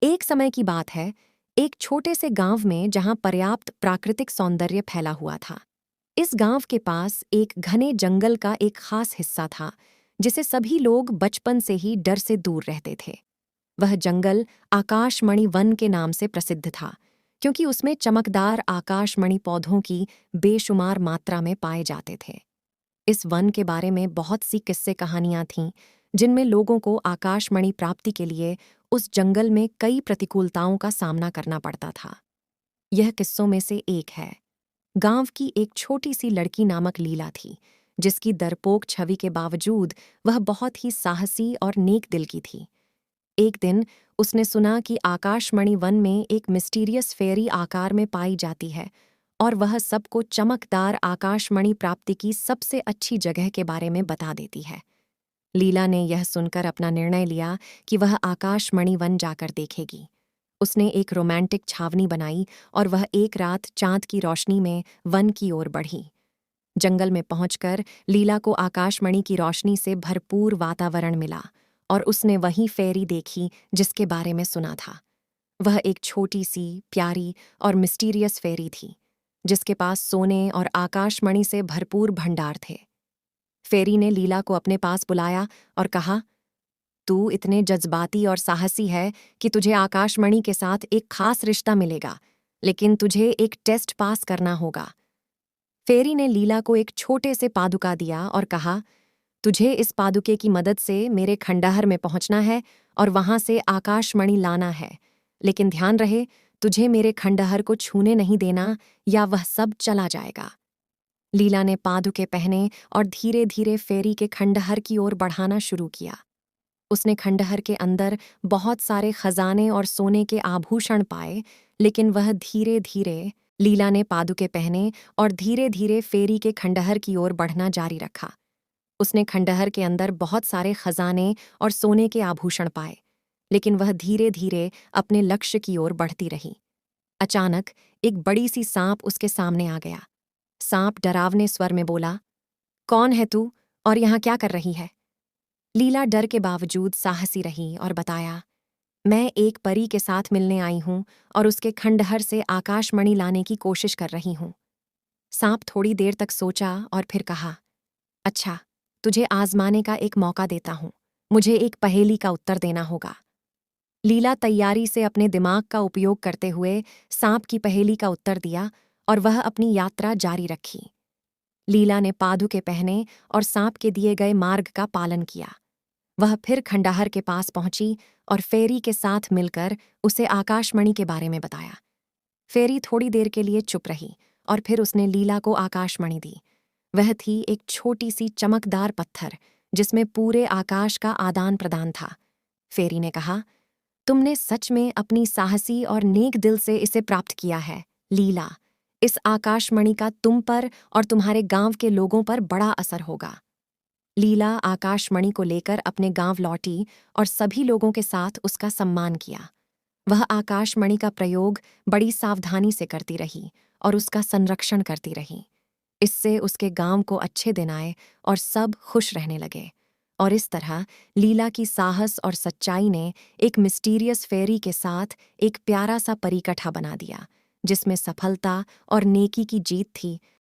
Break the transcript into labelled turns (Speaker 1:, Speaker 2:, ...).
Speaker 1: एक समय की बात है, एक छोटे से गांव में जहां पर्याप्त प्राकृतिक सौंदर्य फैला हुआ था। इस गांव के पास एक घने जंगल का एक खास हिस्सा था, जिसे सभी लोग बचपन से ही डर से दूर रहते थे। वह जंगल आकाशमणि वन के नाम से प्रसिद्ध था, क्योंकि उसमें चमकदार आकाशमणि पौधों की बेशुमार मात्रा में पाए जाते थे। इस वन के बारे में बहुत सी किस्से कहानियां थीं, जिनमें लोगों को आकाशमणि प्राप्ति के लिए उस जंगल में कई प्रतिकूलताओं का सामना करना पड़ता था। यह किस्सों में से एक है। गांव की एक छोटी सी लड़की नामक लीला थी, जिसकी डरपोक छवि के बावजूद वह बहुत ही साहसी और नेक दिल की थी। एक दिन उसने सुना कि आकाशमणि वन में एक मिस्टीरियस फेरी आकार में पाई जाती है और वह सबको चमकदार आकाशमणि प्राप्ति की सबसे अच्छी जगह के बारे में बता देती है। लीला ने यह सुनकर अपना निर्णय लिया कि वह आकाशमणि वन जाकर देखेगी। उसने एक रोमांटिक छावनी बनाई और वह एक रात चांद की रोशनी में वन की ओर बढ़ी। जंगल में पहुंचकर लीला को आकाशमणि की रोशनी से भरपूर वातावरण मिला और उसने वही फेरी देखी जिसके बारे में सुना था। वह एक छोटी सी प्यारी और मिस्टीरियस फेरी थी, जिसके पास सोने और आकाशमणि से भरपूर भंडार थे। फेरी ने लीला को अपने पास बुलाया और कहा, तू इतने जज्बाती और साहसी है कि तुझे आकाशमणि के साथ एक खास रिश्ता मिलेगा, लेकिन तुझे एक टेस्ट पास करना होगा। फेरी ने लीला को एक छोटे से पादुका दिया और कहा, तुझे इस पादुके की मदद से मेरे खंडहर में पहुंचना है और वहां से आकाशमणि लाना है, लेकिन ध्यान रहे, तुझे मेरे खंडहर को छूने नहीं देना या वह सब चला जाएगा। लीला ने पादुके पहने और धीरे धीरे फेरी के खंडहर की ओर बढ़ाना शुरू किया। उसने खंडहर के अंदर बहुत सारे खजाने और सोने के आभूषण पाए, लेकिन वह धीरे धीरे लीला ने पादुके पहने और धीरे धीरे फेरी के खंडहर की ओर बढ़ना जारी रखा। उसने खंडहर के अंदर बहुत सारे खजाने और सोने के आभूषण पाए, लेकिन वह धीरे धीरे अपने लक्ष्य की ओर बढ़ती रही। अचानक एक बड़ी सी सांप उसके सामने आ गया। सांप डरावने स्वर में बोला, कौन है तू और यहाँ क्या कर रही है? लीला डर के बावजूद साहसी रही और बताया, मैं एक परी के साथ मिलने आई हूँ और उसके खंडहर से आकाशमणि लाने की कोशिश कर रही हूँ। सांप थोड़ी देर तक सोचा और फिर कहा, अच्छा, तुझे आजमाने का एक मौका देता हूँ। मुझे एक पहेली का उत्तर देना होगा। लीला तैयारी से अपने दिमाग का उपयोग करते हुए सांप की पहेली का उत्तर दिया और वह अपनी यात्रा जारी रखी। लीला ने पादुके पहने और सांप के दिए गए मार्ग का पालन किया। वह फिर खंडहर के पास पहुंची और फेरी के साथ मिलकर उसे आकाशमणि के बारे में बताया। फेरी थोड़ी देर के लिए चुप रही और फिर उसने लीला को आकाशमणि दी। वह थी एक छोटी सी चमकदार पत्थर, जिसमें पूरे आकाश का आदान प्रदान था। फेरी ने कहा, तुमने सच में अपनी साहसी और नेक दिल से इसे प्राप्त किया है, लीला। इस आकाशमणि का तुम पर और तुम्हारे गांव के लोगों पर बड़ा असर होगा। लीला आकाशमणि को लेकर अपने गांव लौटी और सभी लोगों के साथ उसका सम्मान किया। वह आकाशमणि का प्रयोग बड़ी सावधानी से करती रही और उसका संरक्षण करती रही। इससे उसके गांव को अच्छे दिन आए और सब खुश रहने लगे। और इस तरह लीला की साहस और सच्चाई ने एक मिस्टीरियस फेरी के साथ एक प्यारा सा परिकठा बना दिया, जिसमें सफलता और नेकी की जीत थी